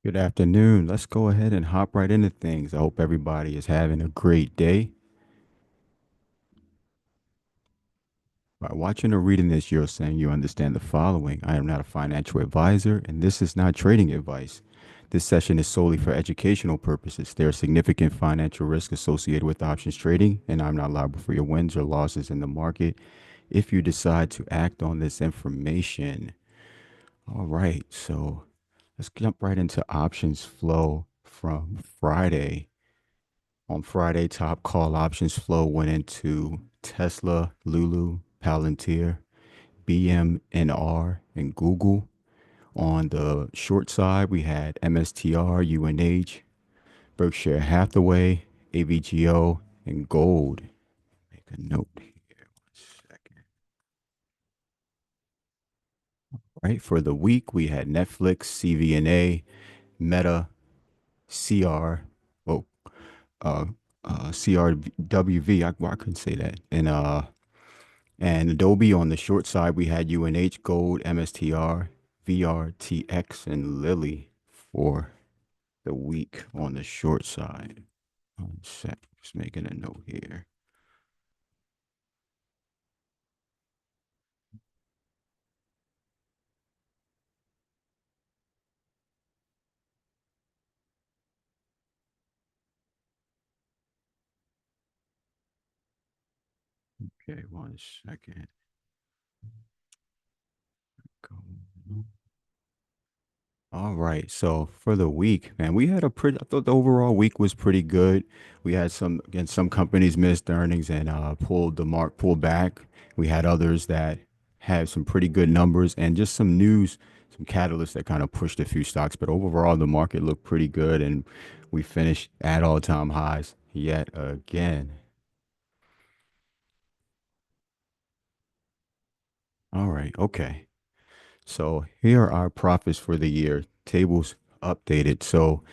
Good afternoon. Let's go ahead and hop right into things. I hope everybody is having a great day. By watching or reading this, you're saying you understand the following. I am not a financial advisor, and this is not trading advice. This session is solely for educational purposes. There are significant financial risks associated with options trading, and I'm not liable for your wins or losses in the market if you decide to act on this information. All right, so let's jump right into options flow from Friday. On Friday, top call options flow went into Tesla, Lulu, Palantir, BMNR, and Google. On the short side, we had MSTR, UNH, Berkshire Hathaway, AVGO, and Gold. Make a note here. 1 second. Right. For the week, we had Netflix, CVNA, Meta, CR, oh, uh, CRWV. Well, I couldn't say that. And Adobe on the short side, we had UNH, Gold, MSTR, VRTX, and Lily for the week on the short side. 1 sec, just making a note here. Okay, 1 second. Go. All right. So for the week, man, we had a pretty, I thought the overall week was pretty good. We had again, some companies missed earnings and pulled back. We had others that had some pretty good numbers and just some news, some catalysts that kind of pushed a few stocks. But overall, the market looked pretty good and we finished at all-time highs yet again. All right. Okay. So here are our profits for the year. Tables updated. So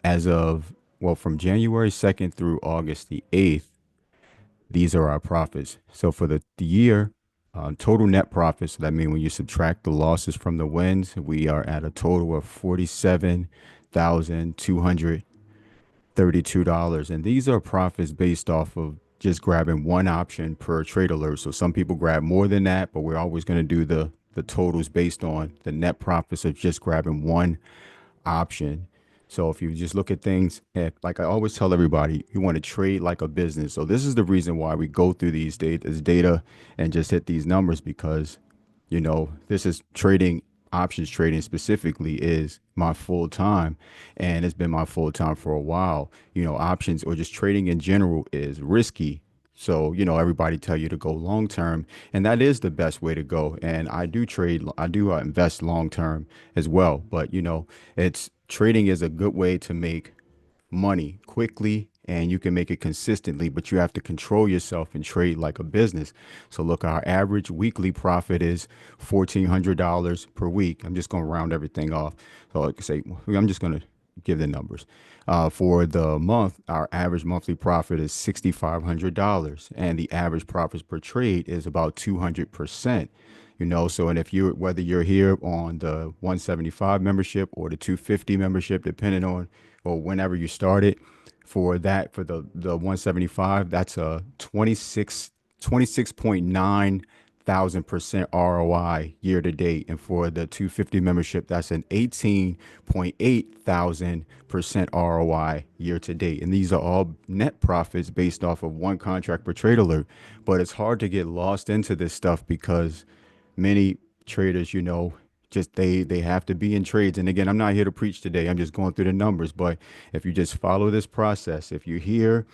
as of, well, from January 2nd through August the 8th, these are our profits. So for the year, total net profits, so that means when you subtract the losses from the wins, we are at a total of $47,232. And these are profits based off of just grabbing one option per trade alert. So some people grab more than that, but we're always going to do the totals based on the net profits of just grabbing one option. So if you just look at things, like I always tell everybody, you want to trade like a business. So this is the reason why we go through this data and just hit these numbers because, this is trading, options trading specifically is my full time and it's been my full time for a while. Options or just trading in general is risky. So, everybody tell you to go long term, and that is the best way to go. And I do invest long term as well. But, it's trading is a good way to make money quickly and you can make it consistently, but you have to control yourself and trade like a business. So look, our average weekly profit is $1,400 per week. I'm just going to round everything off. So like I say, I'm just going to give the numbers. For the month, our average monthly profit is $6,500 and the average profits per trade is about 200%. So and if you whether you're here on the 175 membership or the 250 membership, depending on or whenever you started, for the 175, that's a 26.9 thousand% ROI year to date. And for the 250 membership, that's an 18.8 thousand% ROI year to date. And these are all net profits based off of one contract per trade alert. But it's hard to get lost into this stuff because many traders, just they have to be in trades. And again, I'm not here to preach today. I'm just going through the numbers. But if you just follow this process, if you're here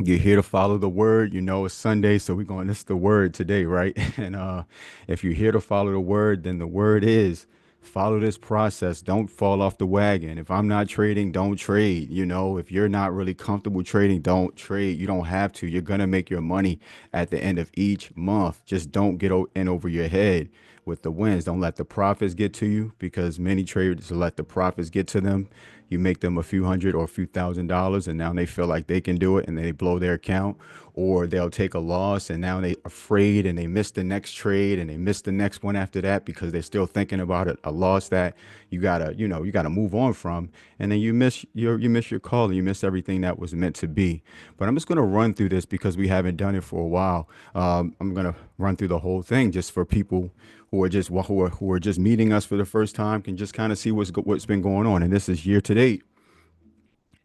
to follow the word. It's Sunday, so we're going, this is the word today, right? And if you're here to follow the word, then the word is follow this process. Don't fall off the wagon. If I'm not trading, don't trade. If you're not really comfortable trading, don't trade. You don't have to. You're going to make your money at the end of each month. Just don't get in over your head with the wins. Don't let the profits get to you, because many traders let the profits get to them. You make them a few hundred or a few $1,000s, and now they feel like they can do it, and they blow their account. Or they'll take a loss, and now they afraid, and they miss the next trade, and they miss the next one after that, because they're still thinking about it, a loss that you gotta move on from. And then you miss your call, and you miss everything that was meant to be. But I'm just gonna run through this because we haven't done it for a while. I'm gonna run through the whole thing just for people who are just meeting us for the first time, can just kind of see what's been going on. And this is year to date,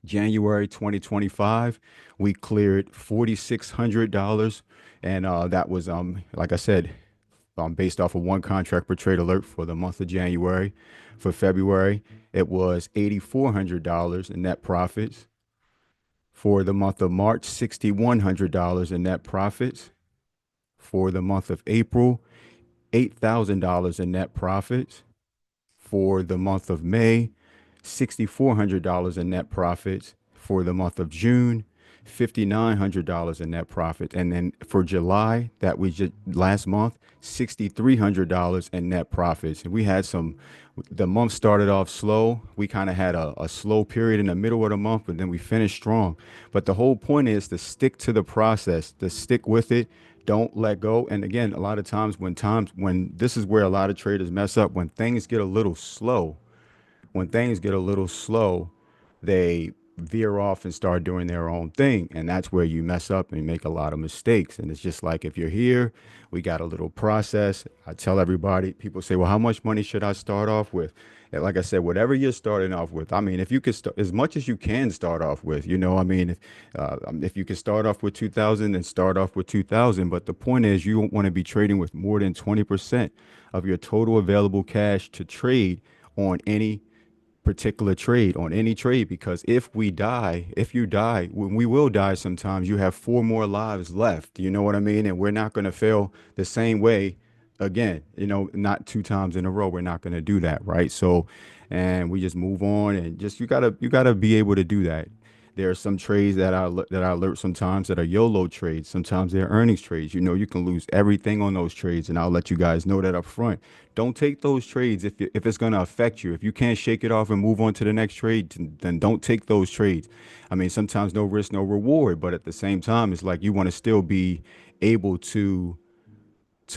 January 2025. We cleared $4,600, and that was like I said, based off of one contract per trade alert for the month of January. For February, it was $8,400 in net profits. For the month of March, $6,100 in net profits. For the month of April, $8,000 in net profits. For the month of May, $6,400 in net profits. For the month of June, $5,900 in net profit. And then for July, that we just last month, $6,300 in net profits. And we had the month started off slow. We kind of had a slow period in the middle of the month, but then we finished strong. But the whole point is to stick to the process, to stick with it. Don't let go. And again, a lot of times when this is where a lot of traders mess up, when things get a little slow, they veer off and start doing their own thing. And that's where you mess up and make a lot of mistakes. And it's just like, if you're here, we got a little process. I tell everybody, people say, well, how much money should I start off with? And like I said, whatever you're starting off with, I mean, if you could start as much as you can start off with, I mean, if you can start off with 2,000, then start off with 2,000. But the point is, you don't want to be trading with more than 20% of your total available cash to trade on any particular trade, on any trade. Because if you die, when we will die sometimes, you have four more lives left. You know what I mean? And we're not going to fail the same way again, not two times in a row. We're not going to do that. Right. So, and we just move on, and just, you gotta be able to do that. There are some trades that I alert sometimes that are YOLO trades. Sometimes they're earnings trades. You can lose everything on those trades, and I'll let you guys know that up front. Don't take those trades if it's going to affect you. If you can't shake it off and move on to the next trade, then don't take those trades. I mean, sometimes no risk, no reward, but at the same time, it's like you want to still be able to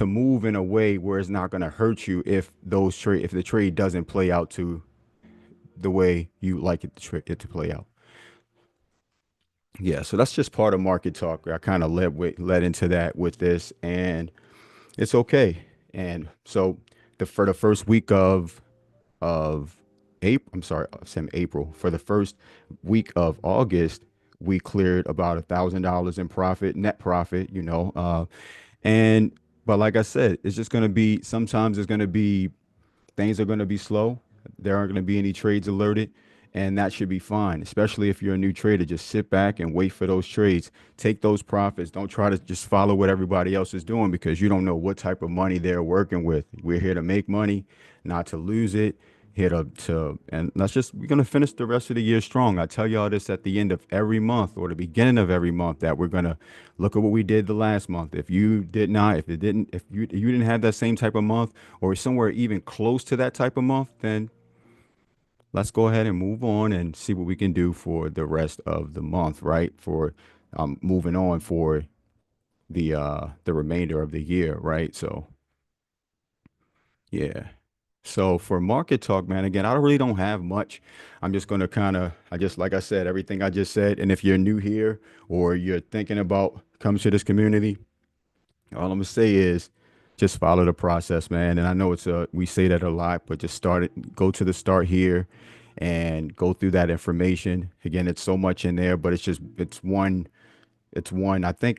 move in a way where it's not going to hurt you if the trade doesn't play out to the way you like it to play out. Yeah, so that's just part of market talk. I kind of led into that with this, and it's okay. And so for the first week of April, I'm sorry, I'm April. For the first week of August, we cleared about $1,000 in profit, net profit. And but like I said, it's just gonna be sometimes it's gonna be things are going to be slow. There aren't going to be any trades alerted, and that should be fine. Especially if you're a new trader, just sit back and wait for those trades. Take those profits. Don't try to just follow what everybody else is doing, because you don't know what type of money they're working with. We're here to make money, not to lose it. Here and we're going to finish the rest of the year strong. I tell y'all this at the end of every month or the beginning of every month, that we're going to look at what we did the last month. If you did not, if you didn't have that same type of month, or somewhere even close to that type of month, then let's go ahead and move on and see what we can do for the rest of the month, right? For moving on for the remainder of the year, right? So yeah. So for market talk, man, again, I really don't have much. I'm just gonna like I said, everything I just said. And if you're new here, or you're thinking about coming to this community, all I'm gonna say is just follow the process, man. And I know we say that a lot, but just go to the start here and go through that information. Again, it's so much in there, but I think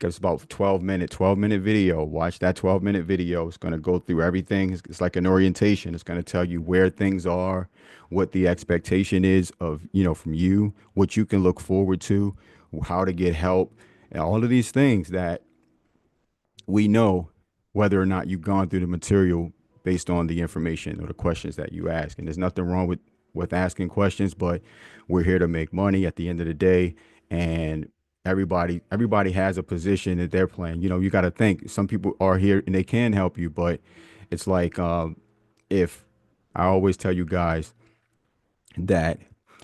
it's about 12-minute video. Watch that 12-minute video. It's going to go through everything. It's like an orientation. It's going to tell you where things are, what the expectation is from you, what you can look forward to, how to get help, and all of these things that we know, whether or not you've gone through the material based on the information or the questions that you ask. And there's nothing wrong with asking questions, but we're here to make money at the end of the day. And everybody has a position that they're playing. You got to think, some people are here and they can help you, but It's like if I always tell you guys that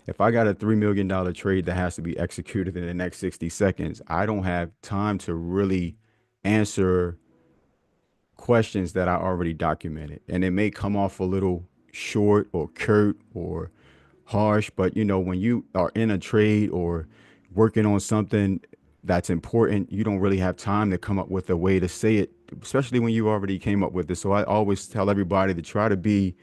if I got a $3 million trade that has to be executed in the next 60 seconds, I don't have time to really answer questions that I already documented. And it may come off a little short or curt or harsh, but you know, when you are in a trade or working on something that's important, you don't really have time to come up with a way to say it, especially when you already came up with it. So I always tell everybody to try to be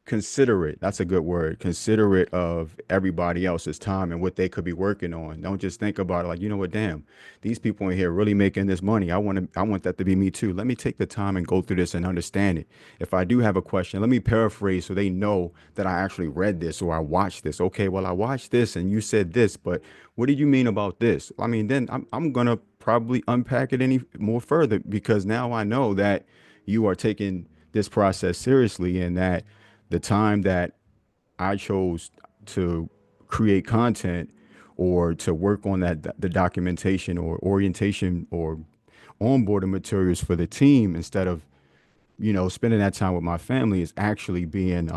considerate. That's a good word. Considerate of everybody else's time and what they could be working on. Don't just think about it like, you know what, damn, these people in here really making this money. I want that to be me too. Let me take the time and go through this and understand it. If I do have a question, let me paraphrase so they know that I actually read this or I watched this. Okay, well, I watched this and you said this, but what did you mean about this? I mean, then I'm gonna probably unpack it any more further because now I know that you are taking this process seriously and that the time that I chose to create content or to work on the documentation or orientation or onboarding materials for the team instead of spending that time with my family is actually being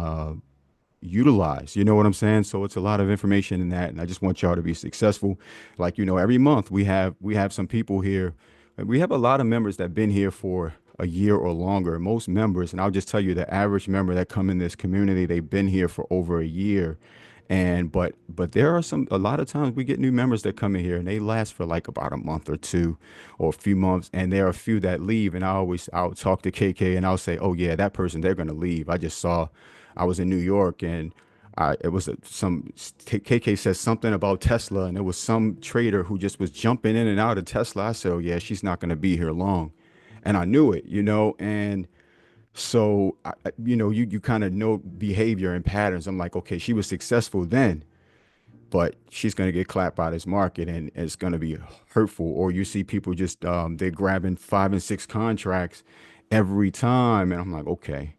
utilize. You know what I'm saying? So it's a lot of information in that, and I just want y'all to be successful. Like every month we have some people here. We have a lot of members that been here for a year or longer. Most members, and I'll just tell you, the average member that come in this community, they've been here for over a year. And but there are a lot of times we get new members that come in here and they last for like about a month or two or a few months, and there are a few that leave. And I'll talk to KK and I'll say, oh yeah, that person, they're gonna leave. I was in New York and it was KK says something about Tesla, and it was some trader who just was jumping in and out of Tesla. I said, oh yeah, she's not going to be here long, and I knew it. And so you kind of know behavior and patterns. I'm like, okay, she was successful then, but she's going to get clapped by this market, and it's going to be hurtful. Or you see people just they're grabbing 5 and 6 contracts every time, and I'm like, okay.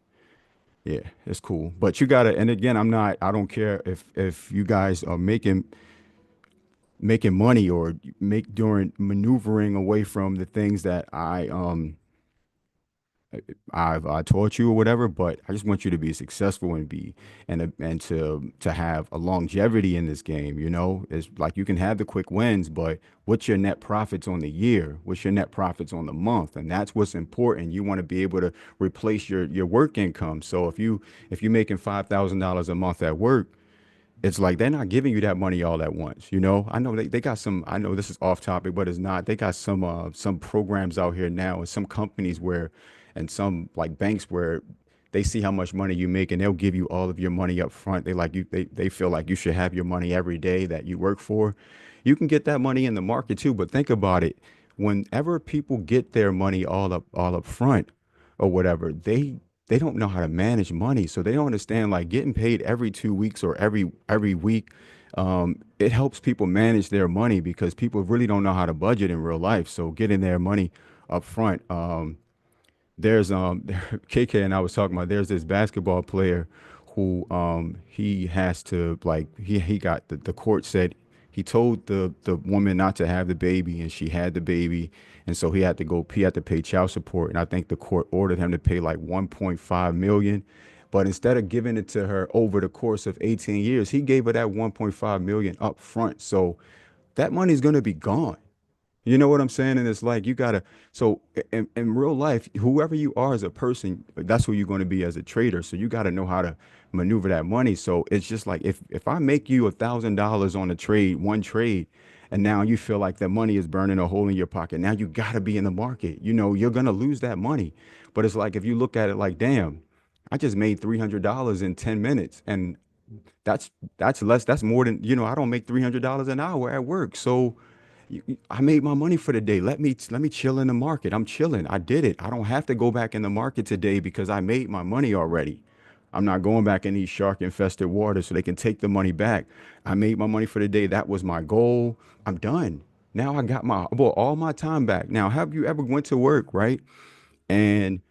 Yeah, it's cool. But you gotta, and again, I don't care if you guys are making money or make during maneuvering away from the things that I taught you or whatever, but I just want you to be successful and be and to have a longevity in this game. It's like you can have the quick wins, but what's your net profits on the year? What's your net profits on the month? And that's what's important. You want to be able to replace your work income. So if you're making $5,000 a month at work, it's like they're not giving you that money all at once. I know they got some, I know this is off topic, but it's not. They got some programs out here now and some companies where and some like banks where they see how much money you make and they'll give you all of your money up front. They feel like you should have your money every day that you work for. You can get that money in the market too, but think about it. Whenever people get their money all up front or whatever, they don't know how to manage money. So they don't understand like getting paid every 2 weeks or every week. It helps people manage their money because people really don't know how to budget in real life. So getting their money up front. There's KK and I was talking about there's this basketball player who he has to like he got the court said he told the woman not to have the baby and she had the baby, and so he had to pay child support, and I think the court ordered him to pay like 1.5 million. But instead of giving it to her over the course of 18 years, he gave her that 1.5 million up front. So that money's going to be gone. You know what I'm saying? And it's like you gotta. So in real life, whoever you are as a person, that's who you're going to be as a trader. So you got to know how to maneuver that money. So it's just like if I make you $1,000 on a trade, one trade, and now you feel like that money is burning a hole in your pocket. Now you got to be in the market. You're gonna lose that money. But it's like if you look at it like, damn, I just made $300 in 10 minutes, and that's that's less. That's more than I don't make $300 an hour at work. So I made my money for the day. Let me chill in the market. I'm chilling. I did it. I don't have to go back in the market today because I made my money already. I'm not going back in these shark infested waters so they can take the money back. I made my money for the day. That was my goal. I'm done. Now I got all my time back. Now, have you ever went to work, right? And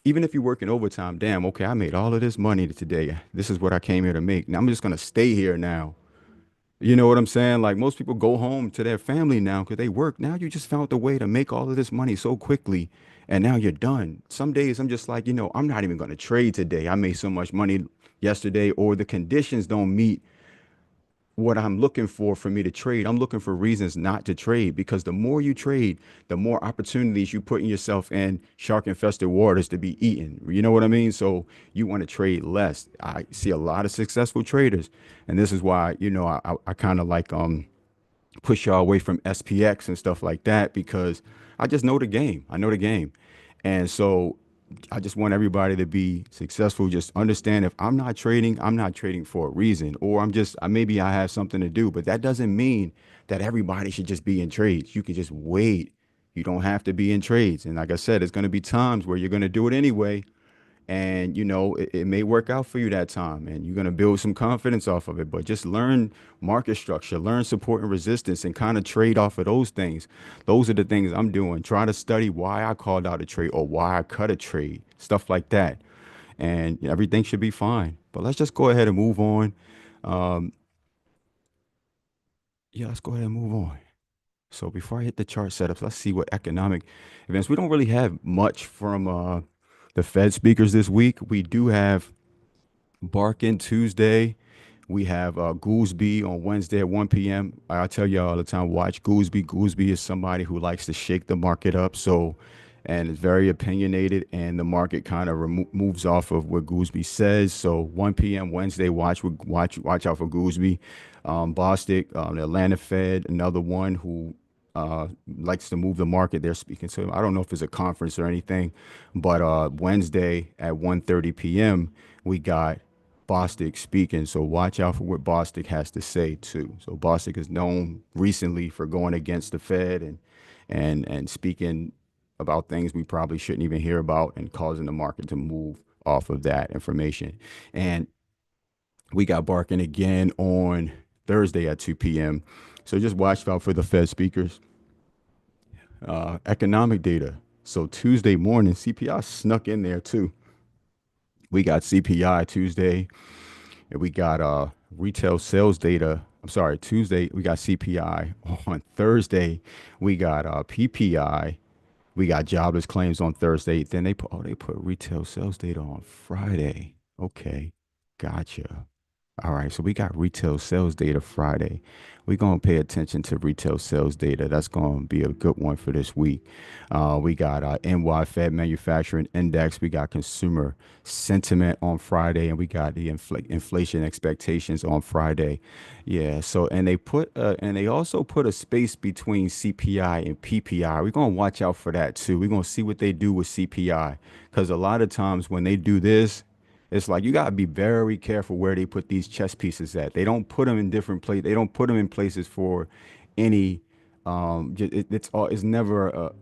even if you're working overtime, damn, okay, I made all of this money today. This is what I came here to make. Now I'm just gonna stay here now You know what I'm saying? Like most people go home to their family now because they work. Now you just found a way to make all of this money so quickly, and now you're done. Some days I'm just like, I'm not even going to trade today. I made so much money yesterday, or the conditions don't meet what I'm looking for me to trade. I'm looking for reasons not to trade because the more you trade, the more opportunities you putting yourself in shark infested waters to be eaten. You know what I mean? So you want to trade less. I see a lot of successful traders, and this is why I kind of like push y'all away from SPX and stuff like that because I just know the game. I know the game. And so I just want everybody to be successful. Just understand if I'm not trading for a reason, or maybe I have something to do, but that doesn't mean that everybody should just be in trades. You can just wait. You don't have to be in trades. And like I said, it's going to be times where you're going to do it anyway, and it may work out for you that time, and you're going to build some confidence off of it. But just learn market structure, learn support and resistance, and kind of trade off of those things. Those are the things I'm doing. Try to study why I called out a trade or why I cut a trade, stuff like that, and everything should be fine. But let's just go ahead and move on. Yeah, let's go ahead and move on. So before I hit the chart setups, let's see what economic events. We don't really have much from the Fed speakers this week. We do have Barkin Tuesday. We have Goolsby on Wednesday at 1 p.m. I tell you all the time, watch Goolsby. Goolsby is somebody who likes to shake the market up. So, and it's very opinionated, and the market kind of moves off of what Goolsby says. So, 1 p.m. Wednesday, watch out for Goolsby. Bostic, the Atlanta Fed, another one who likes to move the market. They're speaking to. I don't know if it's a conference or anything, but Wednesday at 1:30 p.m. we got Bostic speaking. So watch out for what Bostic has to say too. So Bostic is known recently for going against the Fed and speaking about things we probably shouldn't even hear about and causing the market to move off of that information. And we got Barking again on Thursday at 2 p.m. So just watch out for the Fed speakers. Economic data. So Tuesday morning, CPI snuck in there too. We got CPI Tuesday, and we got retail sales data. I'm sorry, Tuesday we got CPI. On Thursday we got PPI. We got jobless claims on Thursday. Then they put retail sales data on Friday. Okay, gotcha. All right, so we got retail sales data Friday. We're going to pay attention to retail sales data. That's going to be a good one for this week. We got NY Fed Manufacturing Index. We got consumer sentiment on Friday, and we got the inflation expectations on Friday. Yeah, so and they also put a space between CPI and PPI. We're going to watch out for that too. We're going to see what they do with CPI because a lot of times when they do this, it's like you gotta be very careful where they put these chess pieces at. They don't put them in different places. They don't put them in places for any. It's never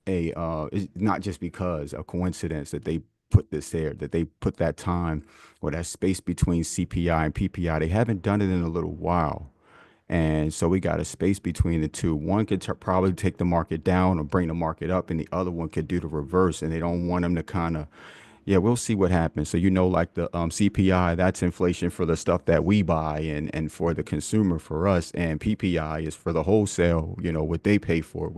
it's not just because a coincidence that they put this there, that they put that time or that space between CPI and PPI. They haven't done it in a little while. And so we got a space between the two. One could probably take the market down or bring the market up, and the other one could do the reverse. And they don't want them to kind of, yeah, we'll see what happens. So, like the CPI, that's inflation for the stuff that we buy and for the consumer, for us. And PPI is for the wholesale, what they pay for.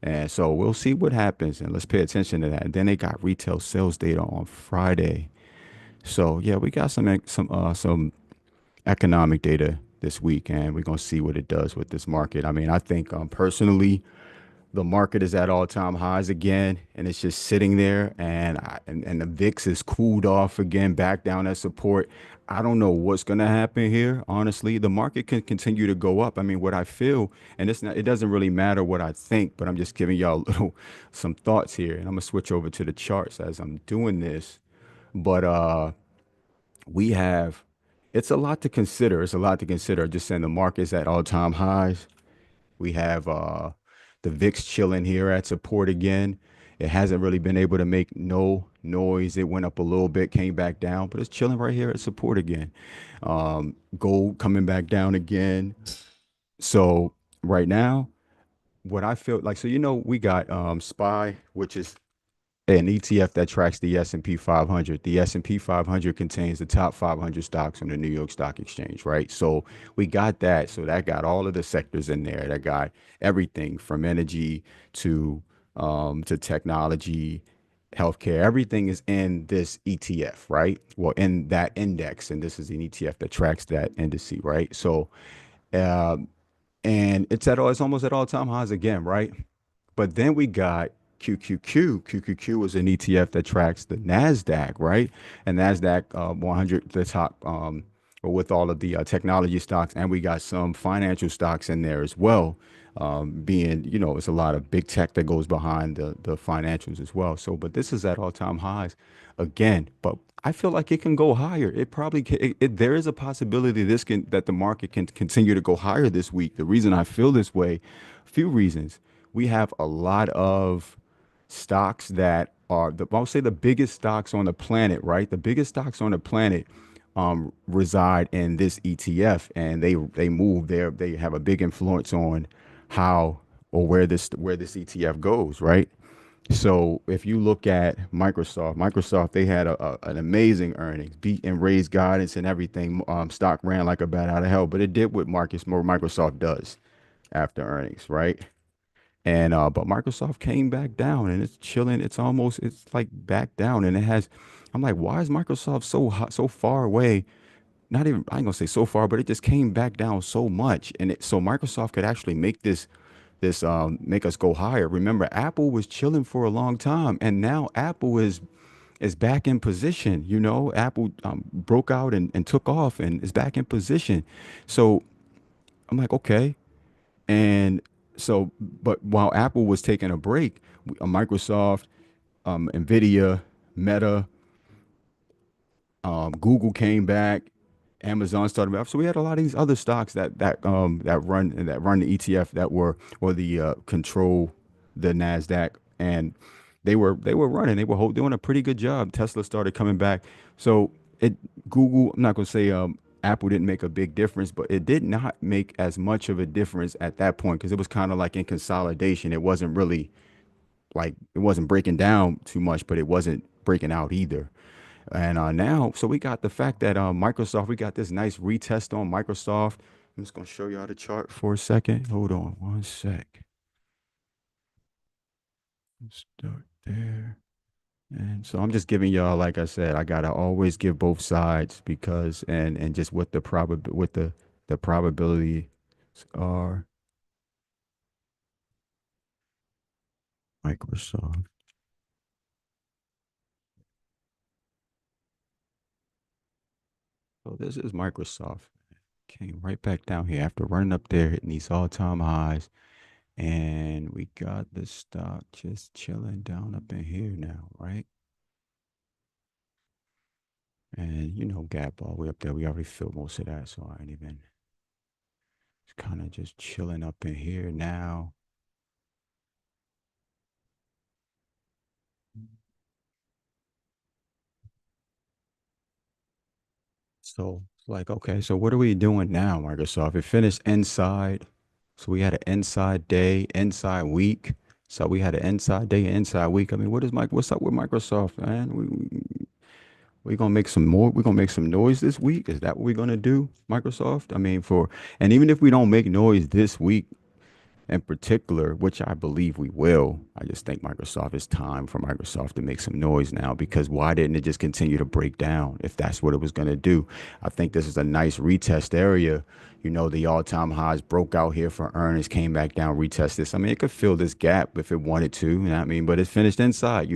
And so we'll see what happens. And let's pay attention to that. And then they got retail sales data on Friday. So, yeah, we got some economic data this week, and we're going to see what it does with this market. I mean, I think personally, the market is at all-time highs again, and it's just sitting there, and the VIX is cooled off again, back down at support. I don't know what's going to happen here. Honestly, the market can continue to go up. I mean, what I feel, and it doesn't really matter what I think, but I'm just giving y'all some thoughts here, and I'm gonna switch over to the charts as I'm doing this. But we have, it's a lot to consider. It's a lot to consider. Just saying the market's at all-time highs. We have the VIX chilling here at support again. It hasn't really been able to make no noise. It went up a little bit, came back down, but it's chilling right here at support again. Gold coming back down again. So right now, what I feel like, so we got SPY, which is an ETF that tracks the S&P 500. The S&P 500 contains the top 500 stocks on the New York Stock Exchange, right? So we got that. So that got all of the sectors in there. That got everything from energy to technology, healthcare. Everything is in this ETF, right? Well, in that index, and this is an ETF that tracks that indice, right? So, um, and it's almost at all time highs again, right? But then we got QQQ. QQQ is an ETF that tracks the Nasdaq, right? And Nasdaq 100, the top, with all of the technology stocks, and we got some financial stocks in there as well. Being, it's a lot of big tech that goes behind the financials as well. So, but this is at all time highs again. But I feel like it can go higher. It probably can, there is a possibility that the market can continue to go higher this week. The reason I feel this way, a few reasons. We have a lot of stocks that are I'll say the biggest stocks on the planet, right? The biggest stocks on the planet reside in this ETF, and they move there. They have a big influence on how or where this ETF goes, right? So if you look at Microsoft, they had an amazing earnings, beat and raised guidance and everything. Stock ran like a bat out of hell, but it did what Microsoft does after earnings, right? And but Microsoft came back down and it's chilling. It's like back down, and it has. I'm like, why is Microsoft so hot, so far away? Not even I ain't gonna say so far, but it just came back down so much, and so Microsoft could actually make make us go higher. Remember, Apple was chilling for a long time, and now Apple is back in position. Apple broke out and took off and is back in position. So I'm like, okay. And so, but while Apple was taking a break, Microsoft, Nvidia, Meta, Google came back, Amazon started off. So we had a lot of these other stocks that run the ETF that were or the control the Nasdaq, and they were running. They were doing a pretty good job. Tesla started coming back. So it Google. I'm not gonna say Apple didn't make a big difference, but it did not make as much of a difference at that point because it was kind of like in consolidation. It wasn't really like it wasn't breaking down too much, but it wasn't breaking out either. And now, so we got the fact that Microsoft, we got this nice retest on Microsoft. I'm just gonna show y'all the chart for a second. Hold on one sec. Let's start there. And so I'm just giving y'all, like I said, I gotta always give both sides because and just what the probabilities are. Microsoft. So this is Microsoft. Came right back down here after running up there, hitting these all-time highs. And we got the stock just chilling down up in here now, right? And gap all the way up there. We already filled most of that, so I ain't even. It's kind of just chilling up in here now. So like, okay, so what are we doing now, Microsoft? It finished inside. So we had an inside day, inside week. So we had an inside day, inside week. I mean, what's up with Microsoft, man? We gonna make some more. We're gonna make some noise this week. Is that what we're gonna do, Microsoft? I mean, and even if we don't make noise this week, in particular, which I believe we will. I just think it's time for Microsoft to make some noise now because why didn't it just continue to break down if that's what it was going to do? I think this is a nice retest area. The all-time highs broke out here for earnings, came back down, retest this. I mean, it could fill this gap if it wanted to, you know what I mean? But it finished inside.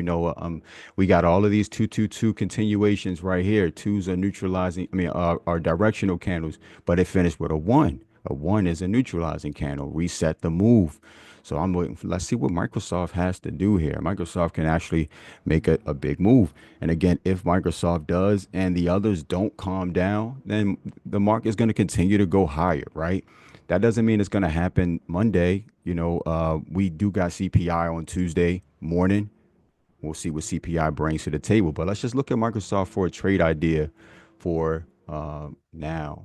We got all of these 222 continuations right here. Twos are neutralizing, are directional candles, but it finished with a one. A one is a neutralizing candle, reset the move. So I'm waiting for, let's see what Microsoft has to do here. Microsoft can actually make a big move. And again, if Microsoft does and the others don't calm down, then the market is going to continue to go higher, right? That doesn't mean it's going to happen Monday. We do got CPI on Tuesday morning. We'll see what CPI brings to the table. But let's just look at Microsoft for a trade idea for now.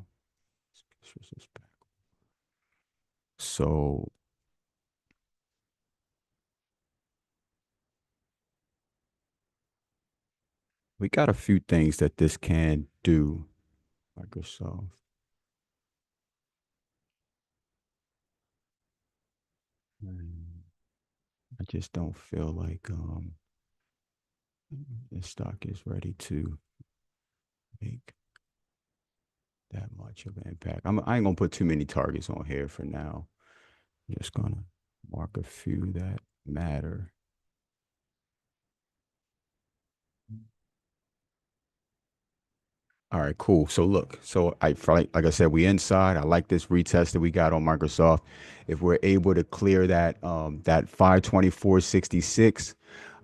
So We got a few things that this can do. Microsoft. Mm, I just don't feel like this stock is ready to make that much of an impact. I ain't gonna put too many targets on here for now. I'm just gonna mark a few that matter. All right, cool. So look, so like I said, we inside. I like this retest that we got on Microsoft. If we're able to clear that 524.66,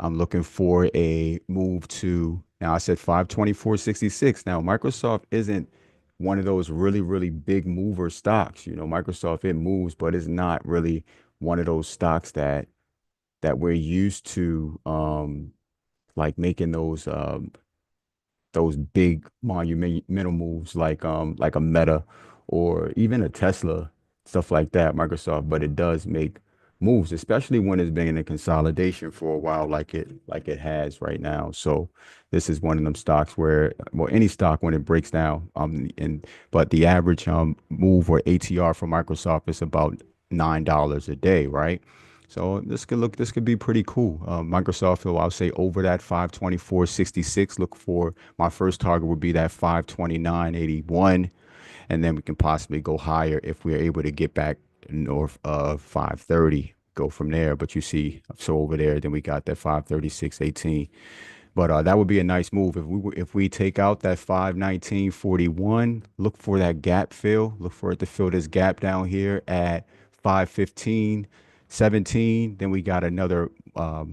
I'm looking for a move to now I said 524.66. Now Microsoft isn't one of those really, really big mover stocks. You know, Microsoft it moves, but it's not really one of those stocks that we're used to like making those big monumental moves like a Meta or even a Tesla, stuff like that, Microsoft, but it does make moves, especially when it's been in a consolidation for a while like it has right now. So this is one of them stocks where well any stock when it breaks down and but the average move or ATR for Microsoft is about $9 a day, right? So this could be pretty cool. Microsoft will I'll say over that 524.66. Look for my first target would be that 529.81, and then we can possibly go higher if we're able to get back north of 530. Go from there. But you see, so over there, then we got that 536.18. But that would be a nice move if we take out that 519.41. Look for that gap fill. Look for it to fill this gap down here at 515.17. Then we got another a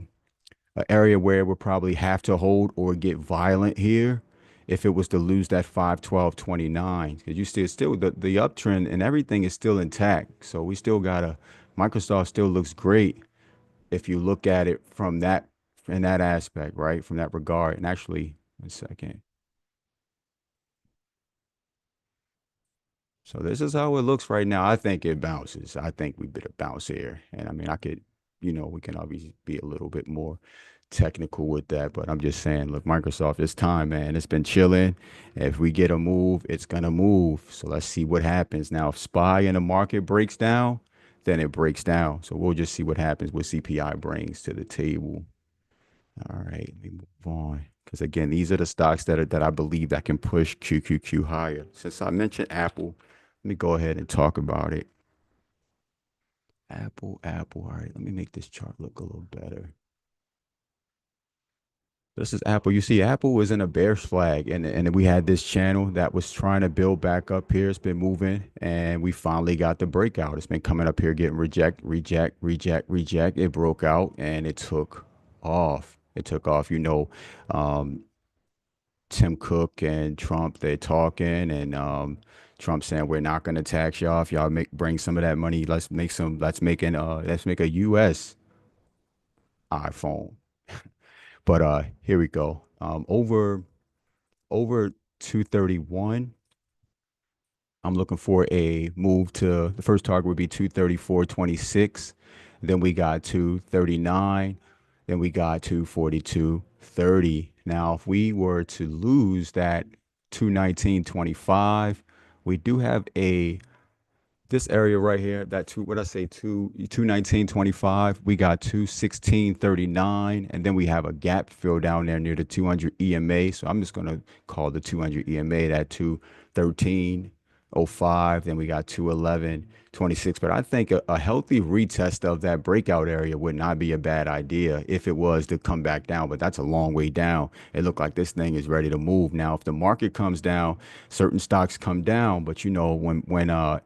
area where we'll probably have to hold or get violent here if it was to lose that 512.29 because you still the uptrend and everything is still intact. So we still gotta Microsoft still looks great if you look at it from that in that aspect, right? From that regard. And actually, one second. So this is how it looks right now. I think it bounces. I think we bit a bounce here. And I mean, we can obviously be a little bit more technical with that, but I'm just saying, look, Microsoft, it's time, man. It's been chilling. If we get a move, it's gonna move. So let's see what happens. Now, if SPY in the market breaks down, then it breaks down. So we'll just see what happens what CPI brings to the table. All right, let me move on. Because again, these are the stocks that I believe that can push QQQ higher. Since I mentioned Apple, let me go ahead and talk about it. Apple. All right, let me make this chart look a little better. This is Apple. You see, Apple was in a bearish flag, and we had this channel that was trying to build back up here. It's been moving, and we finally got the breakout. It's been coming up here, getting reject. It broke out, and it took off. It took off. Um, Tim Cook and Trump, they're talking, and Trump saying we're not going to tax y'all if y'all bring some of that money. Let's make a U.S. iPhone. But here we go. Over 231. I'm looking for a move to the first target would be 234.26. Then we got 239. Then we got 242.30. Now, if we were to lose that 219.25, we do have a this area right here, that two, what I say, 219.25, we got 216.39, and then we have a gap fill down there near the 200 EMA. So I'm just gonna call the 200 EMA that 213.05. Then we got 211.26. But I think a healthy retest of that breakout area would not be a bad idea if it was to come back down. But that's a long way down. It looked like this thing is ready to move. Now, if the market comes down, certain stocks come down, but you know when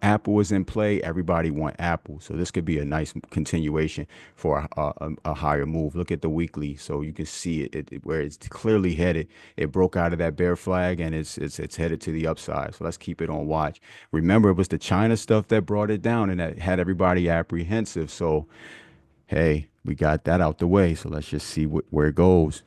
Apple is in play, everybody want Apple. So this could be a nice continuation for a higher move. Look at the weekly, so you can see where it's clearly headed. It broke out of that bear flag and it's headed to the upside. So let's keep it on watch. Remember, it was the China stuff that brought it down and that had everybody apprehensive. So hey, we got that out the way. So let's just see where it goes.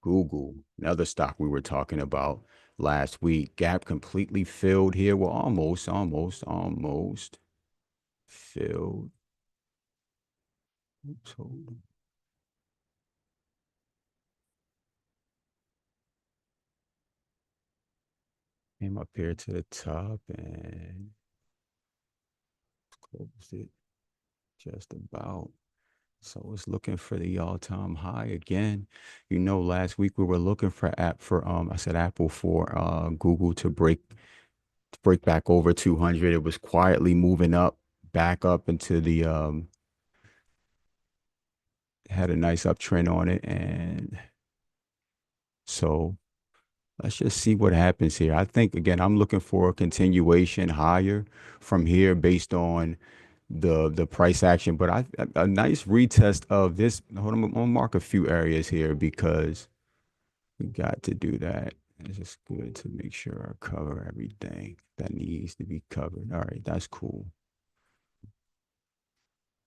Google, another stock we were talking about last week. Gap completely filled here. Well, almost filled. Oops, hold on. Came up here to the top and closed it just about. So it's looking for the all-time high again. You know, last week we were looking for I said Apple for Google to break back over 200. It was quietly moving up, back up into the had a nice uptrend on it, and so let's just see what happens here. I think again, I'm looking for a continuation higher from here based on the price action, but a nice retest of this. Hold on, I'm gonna mark a few areas here because we got to do that. It's just good to make sure I cover everything that needs to be covered. All right, that's cool.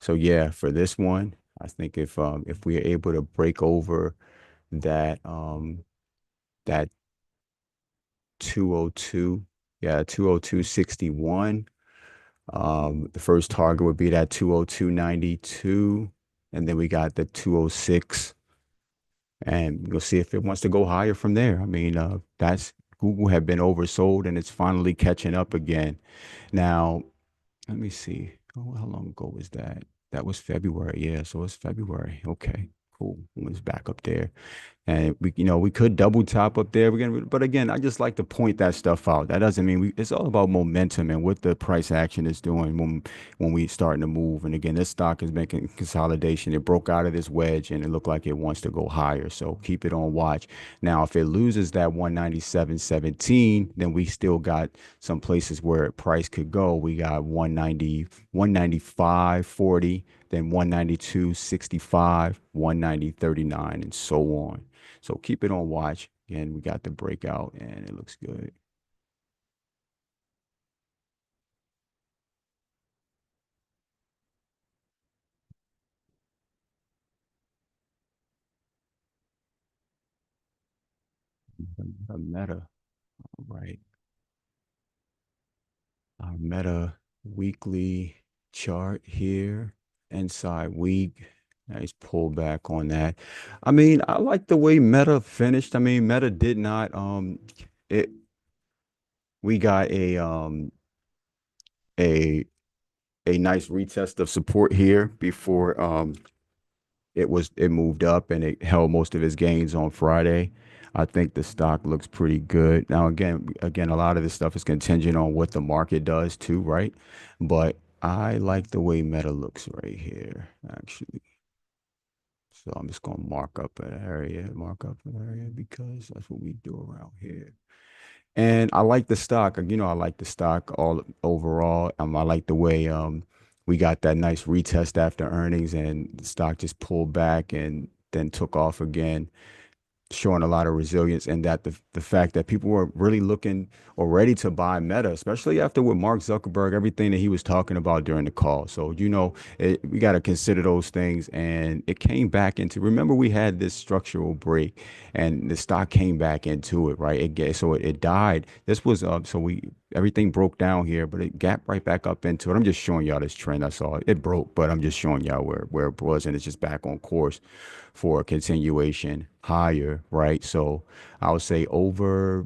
So yeah, for this one, I think if we are able to break over that 202, yeah, 202.61. The first target would be that 202.92, and then we got the 206, and we'll see if it wants to go higher from there. I mean, that's Google had been oversold, and it's finally catching up again. Now, let me see. Oh, how long ago was that? That was February. Yeah, so it's February. Okay, cool. It was back up there. And we could double top up there. But again, I just like to point that stuff out. That doesn't mean it's all about momentum and what the price action is doing when we starting to move. And again, this stock is making consolidation. It broke out of this wedge and it looked like it wants to go higher. So keep it on watch. Now, if it loses that 197.17, then we still got some places where price could go. We got 190, 195.40, then 192.65, 190.39, and so on. So keep it on watch. Again, we got the breakout and it looks good. A meta, all right. Our meta weekly chart here, inside week. Nice pullback on that. I mean, I like the way Meta finished. I mean, Meta did not it we got a a nice retest of support here before it moved up and it held most of its gains on Friday. I think the stock looks pretty good. Now again, a lot of this stuff is contingent on what the market does too, right? But I like the way Meta looks right here, actually. So I'm just gonna mark up an area because that's what we do around here. And I like the stock. I like the stock all overall. I like the way we got that nice retest after earnings and the stock just pulled back and then took off again, showing a lot of resilience, and that the fact that people were really looking or ready to buy Meta, especially after with Mark Zuckerberg, everything that he was talking about during the call. So, we got to consider those things. And it came back into, remember, we had this structural break and the stock came back into it, right? So it died. This was, everything broke down here, but it gapped right back up into it. I'm just showing y'all this trend. I saw it. It broke, but I'm just showing y'all where it was, and it's just back on course for a continuation higher, right? So I would say over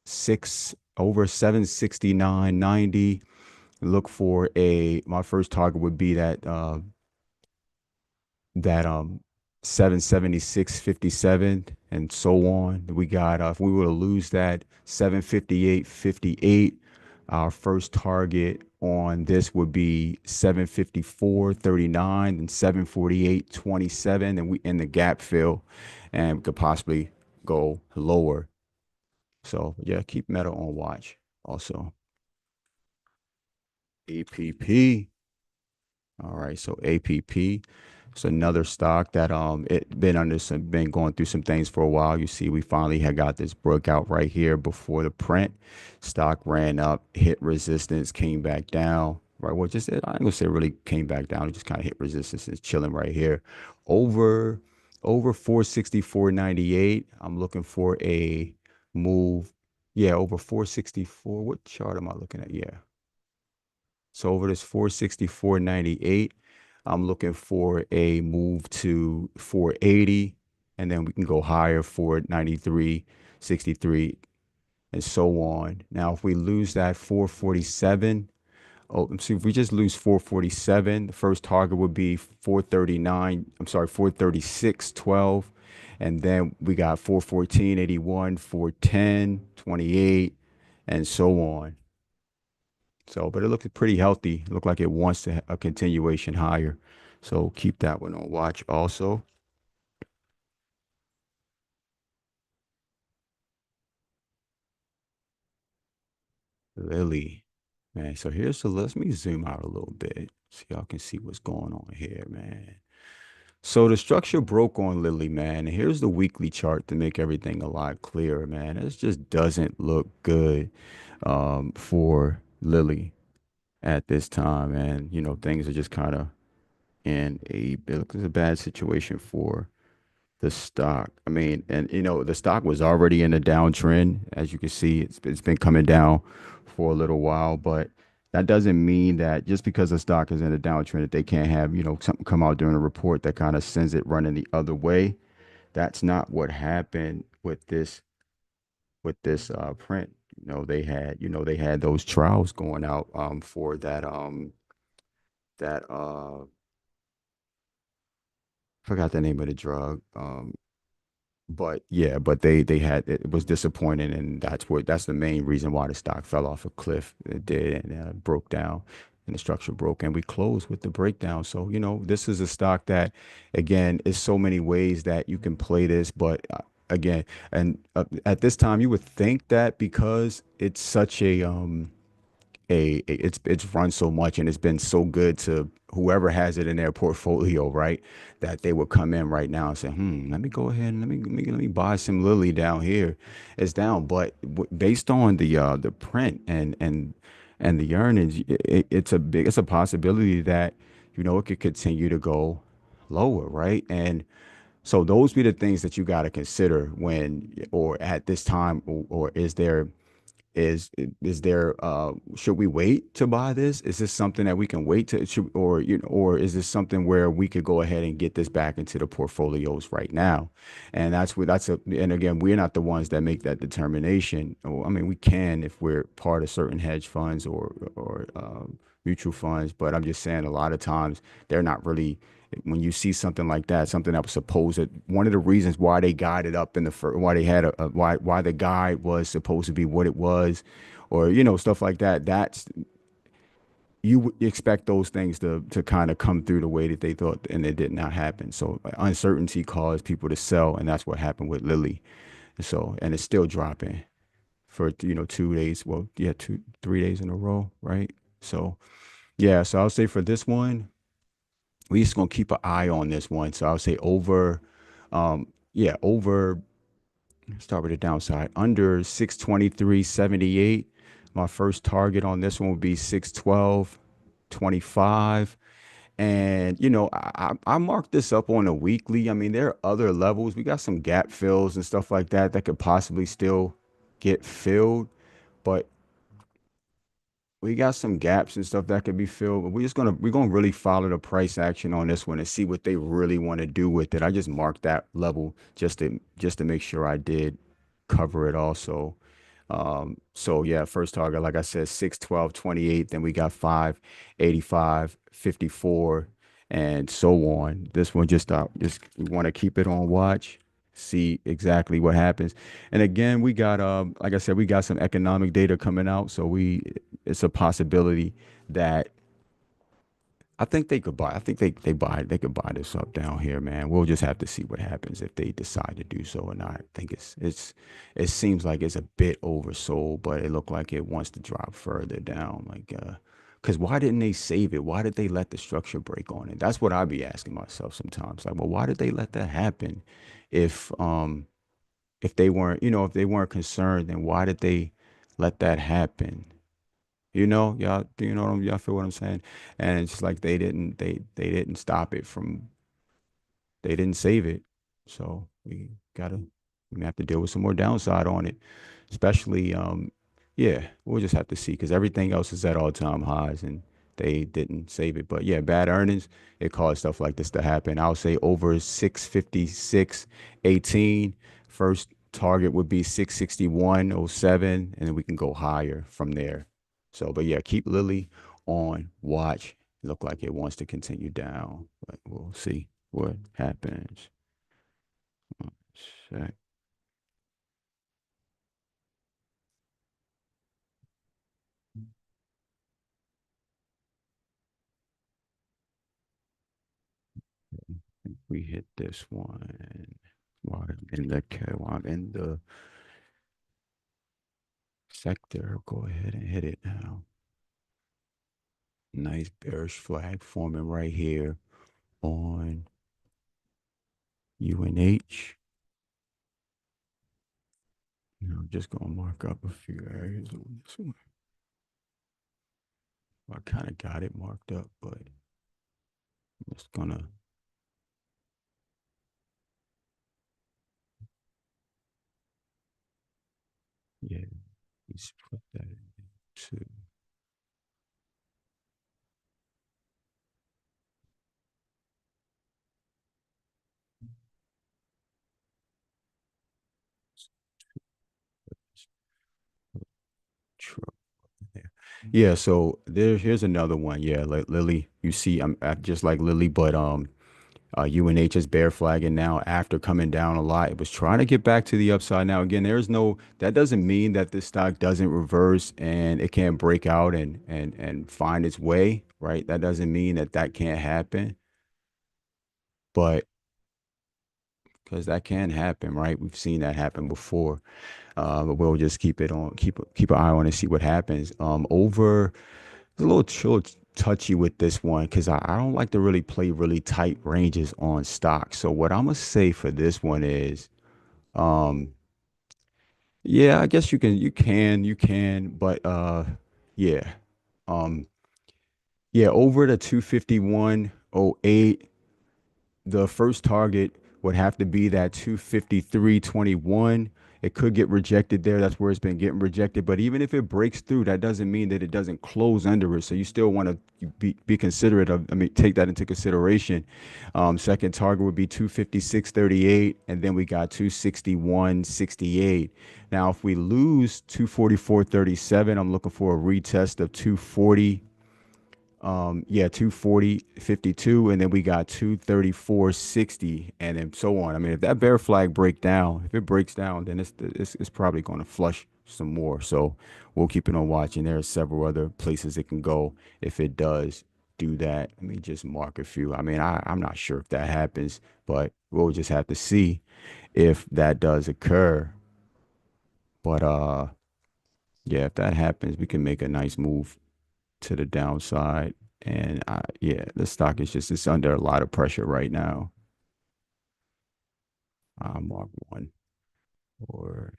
769.90. Look for my first target would be that 776.57 and so on. We got if we were to lose that 758.58, our first target on this would be 754.39 and 748.27, and we in the gap fill and we could possibly go lower. So yeah, keep Meta on watch. Also, APP. All right, so APP. It's another stock that it been going through some things for a while. You see, we finally had got this breakout right here before the print. Stock ran up, hit resistance, came back down. Right, well, just I ain't gonna say it really came back down. It just kind of hit resistance. It's chilling right here, over over 464.98. I'm looking for a move. Yeah, over 464. What chart am I looking at? Yeah, so over this 464.98, I'm looking for a move to 480, and then we can go higher for 93.63. and so on. Now, if we lose that 447, oh, let's see, if we just lose 447, the first target would be 439. I'm sorry, 436.12. And then we got 414.81, 410.28, and so on. So, but it looked pretty healthy. It looked like it wants to a continuation higher. So keep that one on watch also. Lily. Man, so here's the let me zoom out a little bit so y'all can see what's going on here, man. So the structure broke on Lily, man. And here's the weekly chart to make everything a lot clearer, man. It just doesn't look good for Lily at this time. And, things are just kind of in it's a bad situation for the stock. I mean, and the stock was already in a downtrend. As you can see, it's been coming down for a little while, but that doesn't mean that just because the stock is in a downtrend that they can't have, something come out during a report that kind of sends it running the other way. That's not what happened with this print. They had those trials going out for that forgot the name of the drug. But yeah, but they had it was disappointing, and that's the main reason why the stock fell off a cliff. It did, and broke down, and the structure broke, and we closed with the breakdown. So this is a stock that, again, is so many ways that you can play this, but again, and at this time, you would think that because it's such it's run so much and it's been so good to whoever has it in their portfolio, right? That they would come in right now and say, let me go ahead and let me buy some Lily down here. It's down, but based on the print and the earnings, it's a possibility that it could continue to go lower, right? And so those be the things that you got to consider when or at this time, or is there should we wait to buy this? Is this something that we can wait to or is this something where we could go ahead and get this back into the portfolios right now? And and again, we're not the ones that make that determination. Or, I mean, we can if we're part of certain hedge funds or mutual funds, but I'm just saying a lot of times they're not really, when you see something like that, something that was supposed to, one of the reasons why they guided up in the first, why they had why the guide was supposed to be what it was, or stuff like that. That's you would expect those things to kind of come through the way that they thought, and it did not happen. So uncertainty caused people to sell, and that's what happened with Lilly. So, and it's still dropping for 2 days. Well, yeah, 3 days in a row, right? So yeah, so I'll say for this one, we just gonna keep an eye on this one. So I'll say over, yeah, over. Start with the downside under 623.78. My first target on this one would be 612.25. And I marked this up on a weekly. I mean, there are other levels. We got some gap fills and stuff like that that could possibly still get filled, but we got some gaps and stuff that could be filled, but we're gonna really follow the price action on this one and see what they really want to do with it. I just marked that level just to make sure I did cover it also. So yeah, first target, like I said, 612.28. Then we got 585.54, and so on. This one just we want to keep it on watch, see exactly what happens. And again, we got like I said, we got some economic data coming out, so it's a possibility that I think they could buy. I think they could buy this up down here, man. We'll just have to see what happens if they decide to do so or not. I think it seems like it's a bit oversold, but it looked like it wants to drop further down. Like, because why didn't they save it? Why did they let the structure break on it? That's what I'd be asking myself sometimes. Like, well, why did they let that happen? If if they weren't, if they weren't concerned, then why did they let that happen? Y'all, y'all feel what I'm saying? And it's just like they didn't stop it from, they didn't save it. So we have to deal with some more downside on it, especially, yeah, we'll just have to see because everything else is at all-time highs and they didn't save it. But yeah, bad earnings, it caused stuff like this to happen. I'll say over 656.18 first target would be 661.07, and then we can go higher from there. So, but yeah, keep Lily on watch. Look like it wants to continue down, but we'll see what happens. One sec. I think we hit this one while I'm in the sector. Go ahead and hit it now. Nice bearish flag forming right here on UNH. Now I'm just gonna mark up a few areas on this one. I kind of got it marked up, but I'm just gonna, yeah, let's put that into truck there. Yeah, so here's another one. Yeah, like Lily, you see, I'm just like Lily, but UNH is bear flagging now after coming down a lot. It was trying to get back to the upside. Now, again, that doesn't mean that this stock doesn't reverse and it can't break out and find its way, right? That doesn't mean that that can't happen, but because that can happen, right? We've seen that happen before. But we'll just keep an eye on and see what happens. It's a little chill, touchy with this one because I don't like to really play really tight ranges on stocks. So what I'm gonna say for this one is, um, yeah, I guess you can, but yeah, um, yeah, over the 251.08. The first target would have to be that 253.21. It could get rejected there. That's where it's been getting rejected. But even if it breaks through, that doesn't mean that it doesn't close under it. So you still want to be considerate of, I mean, take that into consideration. Second target would be 256.38. And then we got 261.68. Now, if we lose 244.37, I'm looking for a retest of 240. Yeah, 240.52, and then we got 234.60, and then so on. I mean, if that bear flag if it breaks down, then it's probably going to flush some more. So we'll keep it on watch. And there are several other places it can go if it does do that. Let me just mark a few. I mean, I'm not sure if that happens, but we'll just have to see if that does occur. But yeah, if that happens, we can make a nice move to the downside. And yeah, the stock is just it's under a lot of pressure right now. Mark one or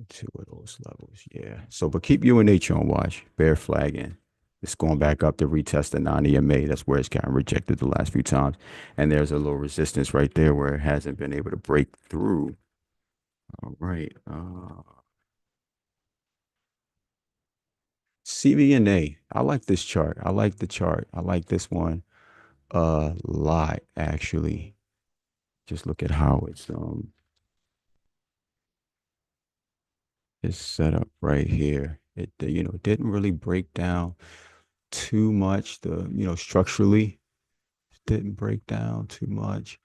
two of those levels. Yeah. So, but keep UNH on watch. Bear flagging. It's going back up to retest the 9 EMA. That's where it's gotten rejected the last few times. And there's a little resistance right there where it hasn't been able to break through. All right. CVNA. I like this chart. I like the chart. I like this one a lot, actually. Just look at how it's set up right here. It didn't really break down too much. Structurally didn't break down too much,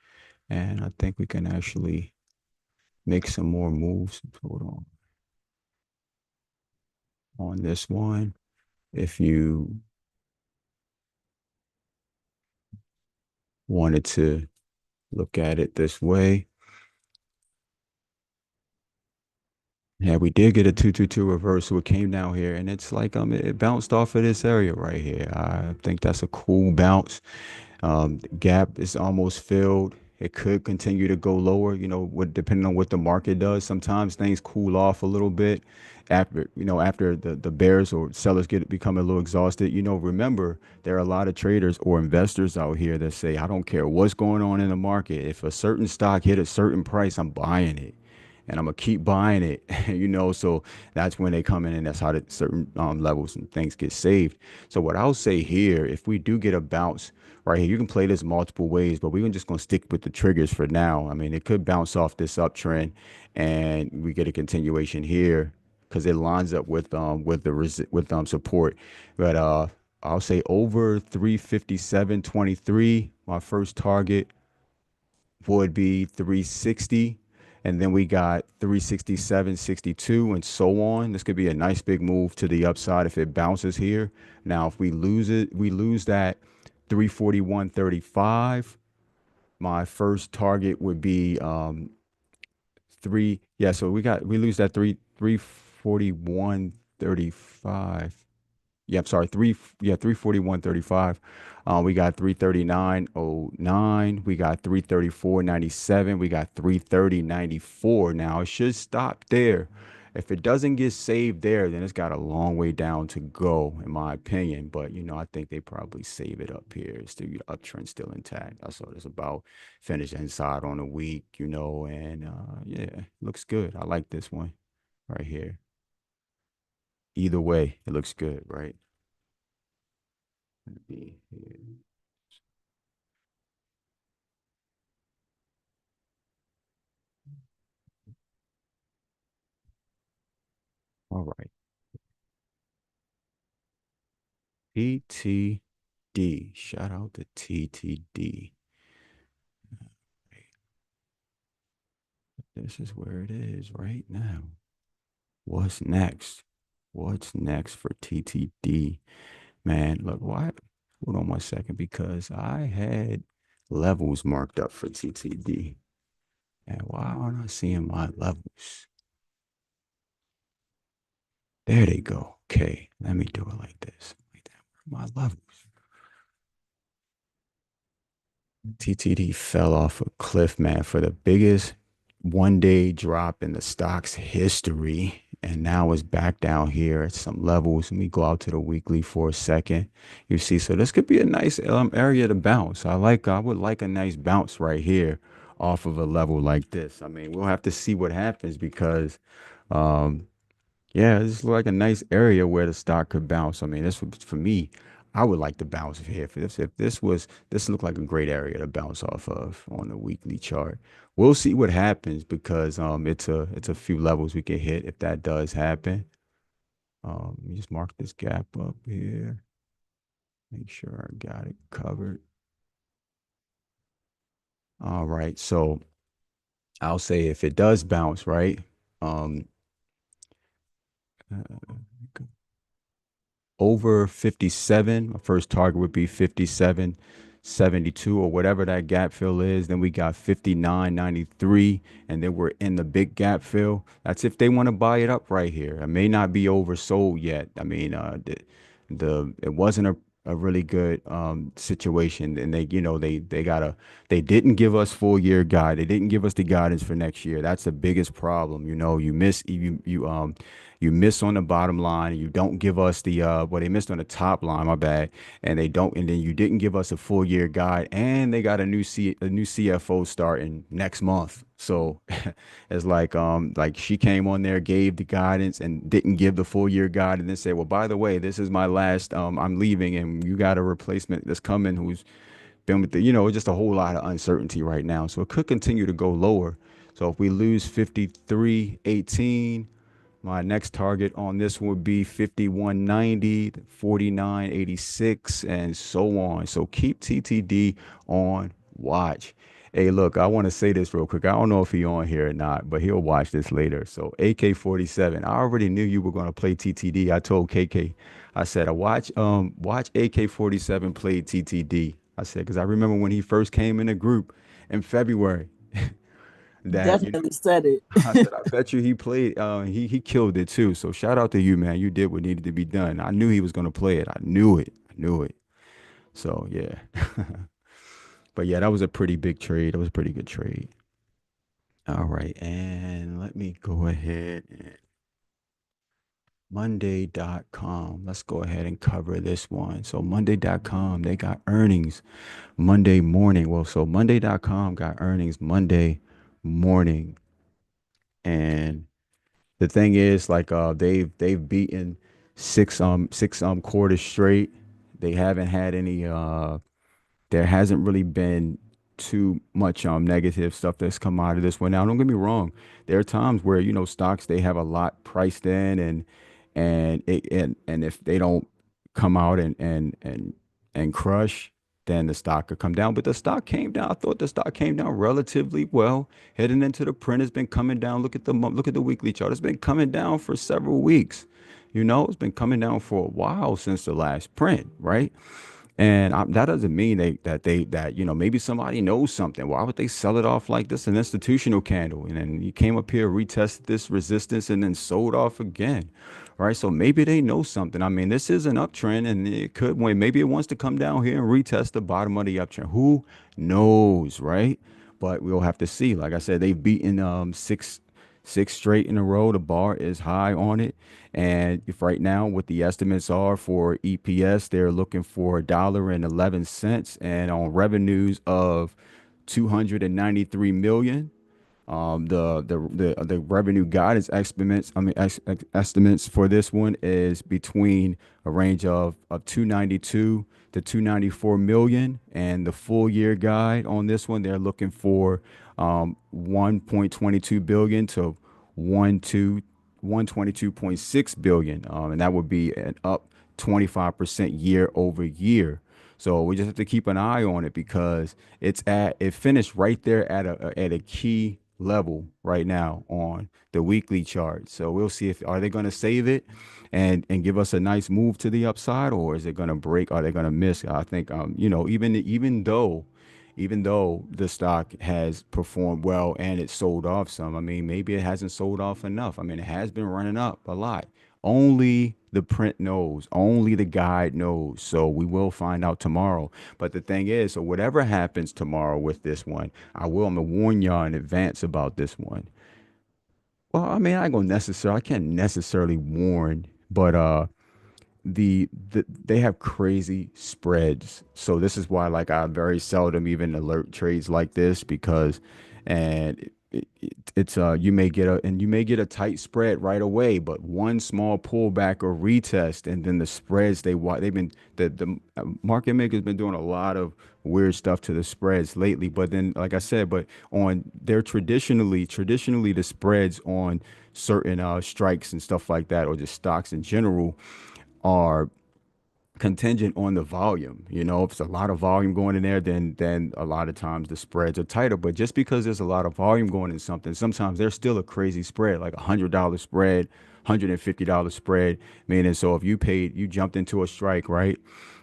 and I think we can actually make some more moves. Hold on this one. If you wanted to look at it this way, yeah, we did get a 222 reversal. It came down here, and it's like it bounced off of this area right here. I think that's a cool bounce. Gap is almost filled. It could continue to go lower, depending on what the market does. Sometimes things cool off a little bit after the bears or sellers become a little exhausted. Remember, there are a lot of traders or investors out here that say, I don't care what's going on in the market. If a certain stock hit a certain price, I'm buying it. and I'm gonna keep buying it, So that's when they come in, and that's how the certain levels and things get saved. So what I'll say here, if we do get a bounce right here, you can play this multiple ways, but we're just gonna stick with the triggers for now. I mean, it could bounce off this uptrend, and we get a continuation here because it lines up with the with support, but I'll say over 357.23. My first target would be 360. And then we got 367.62 and so on. This could be a nice big move to the upside if it bounces here. Now, if we lose it, we lose that 341.35. My first target would be three. Yeah, so we lose that 341.35. Yeah, I'm sorry, 341.35. We got 339.09. We got 334.97. We got 330.94. Now it should stop there. If it doesn't get saved there, then it's got a long way down to go, in my opinion. But I think they probably save it up here. It's the uptrend still intact. That's what it's about. Finish inside on a week, and yeah, looks good. I like this one right here. Either way, it looks good, right? Be here. All right. TTD. Shout out to TTD. This is where it is right now. What's next? What's next for TTD? Man, look, why? Hold on one second because I had levels marked up for TTD. And why aren't I seeing my levels? There they go. Okay, let me do it like this. Like that. My levels. TTD fell off a cliff, man, for the biggest 1 day drop in the stock's history. And now it's back down here at some levels. Let me go out to the weekly for a second. You see, so this could be a nice area to bounce. I would like a nice bounce right here off of a level like this. I mean, we'll have to see what happens because um, yeah, this is like a nice area where the stock could bounce. I mean, this would, for me, I would like to bounce here. If this looked like a great area to bounce off of on the weekly chart. We'll see what happens because it's a few levels we can hit if that does happen. Let me just mark this gap up here. Make sure I got it covered. All right, so I'll say if it does bounce, right? Um, uh, over 57. My first target would be 57.72 or whatever that gap fill is. Then we got 59.93, and then we're in the big gap fill. That's if they want to buy it up right here. It may not be oversold yet. I mean, the it wasn't a really good situation, and they didn't give us full year guide. They didn't give us the guidance for next year. That's the biggest problem. You miss on the bottom line. You don't give us they missed on the top line, my bad. And then you didn't give us a full year guide, and they got a new CFO starting next month. So it's like she came on there, gave the guidance and didn't give the full year guide, and then said, well, by the way, this is my last, I'm leaving, and you got a replacement that's coming who's been with just a whole lot of uncertainty right now. So it could continue to go lower. So if we lose 53.18, my next target on this would be 51.90, 49.86, and so on. So keep TTD on watch. Hey, look, I want to say this real quick. I don't know if he on here or not, but he'll watch this later. So AK-47, I already knew you were going to play TTD. I told KK, I said, watch AK-47 play TTD. I said, because I remember when he first came in the group in February that Definitely said it. I said, I bet you he played. He killed it too. So shout out to you, man. You did what needed to be done. I knew he was gonna play it. I knew it. I knew it. So yeah. But yeah, that was a pretty big trade. That was a pretty good trade. All right, and let me go ahead and Monday.com. Let's go ahead and cover this one. So Monday.com, they got earnings Monday morning. Well, so Monday.com got earnings Monday morning. And the thing is, like, they've beaten six quarters straight. They haven't had any there hasn't really been too much negative stuff that's come out of this one. Now, don't get me wrong. There are times where, stocks, they have a lot priced in, and if they don't come out and crush, then the stock could come down. But the stock came down. I thought the stock came down relatively well heading into the print. It's been coming down. Look at the weekly chart. It's been coming down for several weeks. It's been coming down for a while since the last print, right? And that doesn't mean that maybe somebody knows something. Why would they sell it off like this? An institutional candle, and then you came up here, retested this resistance, and then sold off again, right? So maybe they know something. I mean, this is an uptrend, and it could win. Maybe it wants to come down here and retest the bottom of the uptrend. Who knows, right? But we'll have to see. Like I said, they've beaten six straight in a row. The bar is high on it. And if right now what the estimates are for EPS, they're looking for $1.11 and on revenues of 293 million. The revenue guidance estimates for this one is between a range of 292 to 294 million, and the full year guide on this one, they're looking for 1.22 billion to 122.6 billion, and that would be an up 25% year over year. So we just have to keep an eye on it because it finished right there at a key level right now on the weekly chart. So we'll see if are they going to save it and give us a nice move to the upside, or is it going to break? Are they going to miss? I think even though the stock has performed well and it sold off some, I mean, maybe it hasn't sold off enough. I mean, it has been running up a lot. Only the print knows, only the guide knows. So we will find out tomorrow. But the thing is, so whatever happens tomorrow with this one, I'm gonna warn y'all in advance about this one. Well, I mean, I can't necessarily warn, but they have crazy spreads. So this is why, like, I very seldom even alert trades like this because, and it's you may get a tight spread right away, but one small pullback or retest, and then the spreads they've been the market maker's been doing a lot of weird stuff to the spreads lately. But then, like I said, but on they're traditionally the spreads on certain strikes and stuff like that, or just stocks in general, are contingent on the volume. If it's a lot of volume going in there, then a lot of times the spreads are tighter. But just because there's a lot of volume going in something, sometimes there's still a crazy spread, like $100 spread, $150 spread. Meaning, so if you jumped into a strike, right,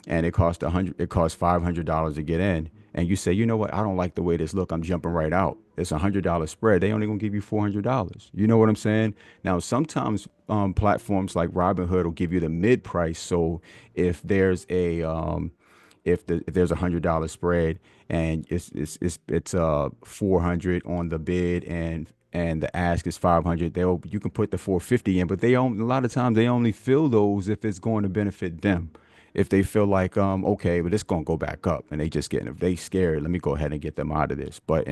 and it cost $500 to get in, and you say, you know what, I don't like the way this look, I'm jumping right out. It's $100 spread. They only gonna give you $400. You know what I'm saying? Now, sometimes platforms like Robinhood will give you the mid price. So if there's if there's $100 spread and it's 400 on the bid and the ask is 500, you can put the 450 in, but a lot of times they only fill those if it's going to benefit them. If they feel like okay, but it's gonna go back up, and if they scared, let me go ahead and get them out of this. But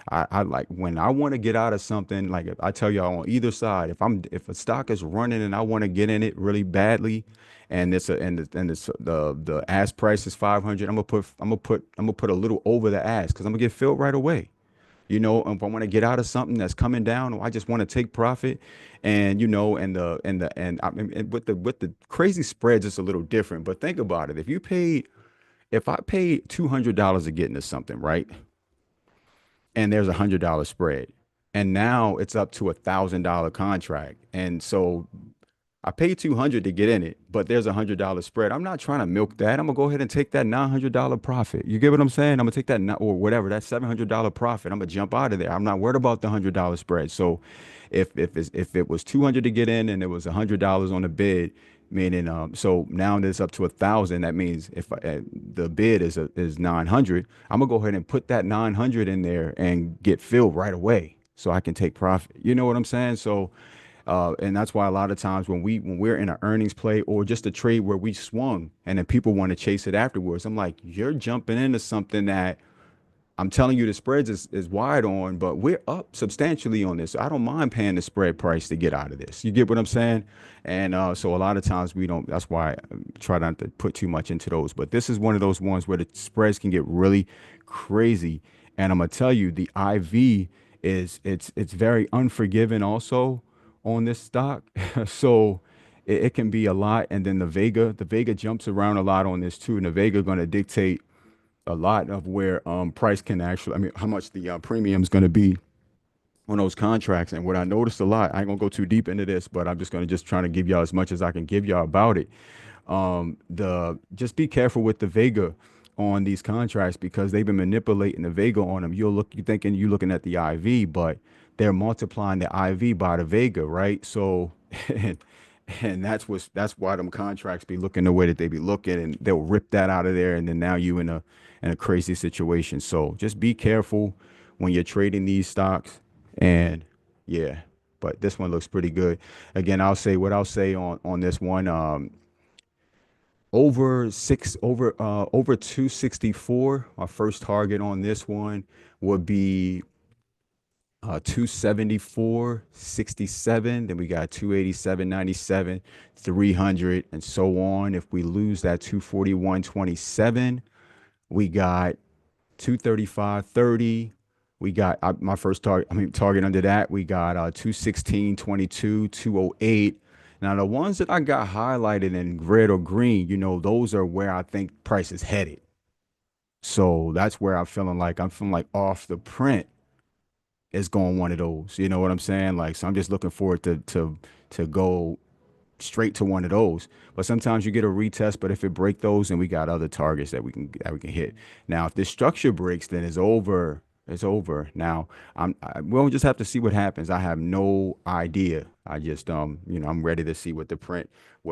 I like when I want to get out of something, like if I tell y'all on either side, if a stock is running and I want to get in it really badly, and the ask price is 500, I'm gonna put a little over the ask because I'm gonna get filled right away. If I want to get out of something that's coming down, or I just want to take profit, and I mean, and with the crazy spreads, it's a little different. But think about it: if I paid $200 to get into something, right, and there's $100 spread, and now it's up to $1,000 contract, and so I paid 200 to get in it, but there's $100 spread. I'm not trying to milk that. I'm gonna go ahead and take that $900 profit. You get what I'm saying? I'm gonna take that or whatever that $700 profit. I'm gonna jump out of there. I'm not worried about the $100 spread. So, if it was 200 to get in and it was $100 on the bid, meaning so now that it's up to 1,000, that means if the bid is 900, I'm gonna go ahead and put that 900 in there and get filled right away so I can take profit. You know what I'm saying? So. And that's why a lot of times when we're in an earnings play or just a trade where we swung and then people want to chase it afterwards, I'm like, you're jumping into something that I'm telling you, the spreads is wide on, but we're up substantially on this. I don't mind paying the spread price to get out of this. You get what I'm saying? And so a lot of times we don't. That's why I try not to put too much into those. But this is one of those ones where the spreads can get really crazy. And I'm gonna tell you, the IV is it's very unforgiving also on this stock. So it can be a lot. And then the Vega jumps around a lot on this too. And the Vega going to dictate a lot of where price can actually, I mean, how much the premium is going to be on those contracts. And what I noticed a lot, I ain't gonna go too deep into this, but I'm just gonna just trying to give y'all as much as I can give y'all about it. The Just be careful with the Vega on these contracts because they've been manipulating the Vega on them. You thinking you looking at the IV, but they're multiplying the IV by the Vega, right? So and, and that's why them contracts be looking the way that they be looking, and they'll rip that out of there, and then now you in a crazy situation. So just be careful when you're trading these stocks. And yeah, but this one looks pretty good. Again, I'll say on this one. Over 264. Our first target on this one would be 274.67. Then we got 287.97, 300, and so on. If we lose that 241.27, we got 235.30. We got my first target. I mean, target under that. We got 216.22, 208. Now, the ones that I got highlighted in red or green, those are where I think price is headed. So that's where I'm feeling like off the print is going one of those. You know what I'm saying? Like, so I'm just looking forward to go straight to one of those. But sometimes you get a retest, but if it break those, then we got other targets that we can hit. Now, if this structure breaks, then it's over. It's over. Now, we'll just have to see what happens. I have no idea. I just I'm ready to see what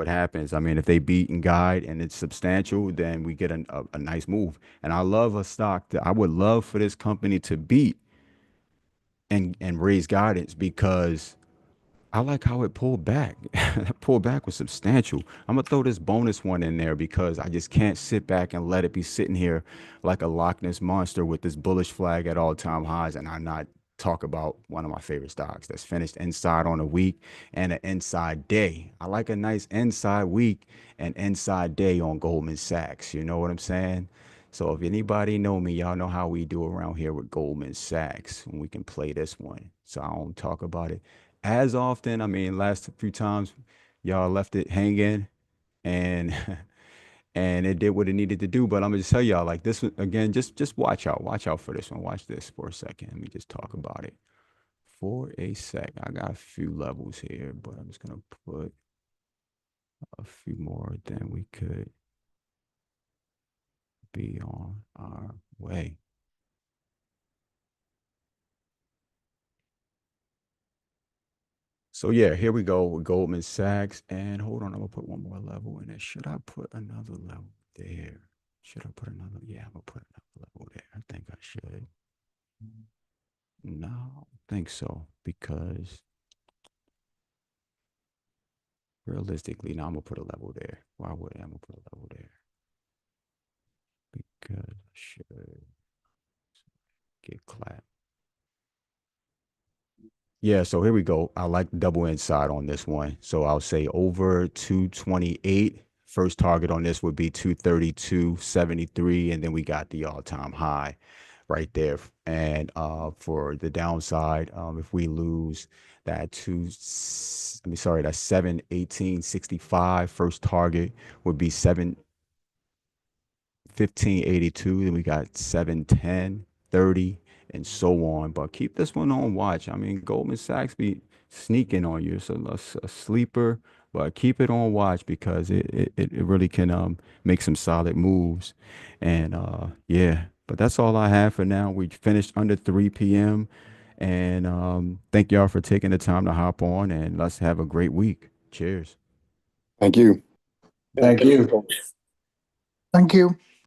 happens. I mean, if they beat and guide and it's substantial, then we get a nice move. And I love a stock that I would love for this company to beat and raise guidance because I like how it pulled back. That pulled back was substantial. I'm gonna throw this bonus one in there because I just can't sit back and let it be sitting here like a Loch Ness monster with this bullish flag at all-time highs, and I not talk about one of my favorite stocks that's finished inside on a week and an inside day. I like a nice inside week and inside day on Goldman Sachs. You know what I'm saying? So if anybody know me, y'all know how we do around here with Goldman Sachs, and we can play this one. So I don't talk about it as often. I mean, last few times y'all left it hanging and and it did what it needed to do. But I'm gonna just tell y'all like this one again, just watch out for this one. Watch this for a second. Let me just talk about it for a sec. I got a few levels here, but I'm just gonna put a few more than we could be on our way. So yeah, here we go with Goldman Sachs. And hold on, I'm gonna put one more level in it. Should I put another level there? Should I put another? Yeah, I'm gonna put another level there. I think I should. No, I don't think so because realistically, now I'm gonna put a level there. Why would I? I'm gonna put a level there because I should get clapped. Yeah, so here we go. I like double inside on this one. So I'll say over 228. First target on this would be 232.73. And then we got the all-time high right there. And for the downside, if we lose that that 718.65, first target would be 1582. Then we got 710, 30, and so on. But keep this one on watch. I mean, Goldman Sachs be sneaking on you. So a sleeper, but keep it on watch because it really can make some solid moves. And yeah, but that's all I have for now. We finished under 3 p.m. And thank y'all for taking the time to hop on, and let's have a great week. Cheers. Thank you. Thank you. Thank you.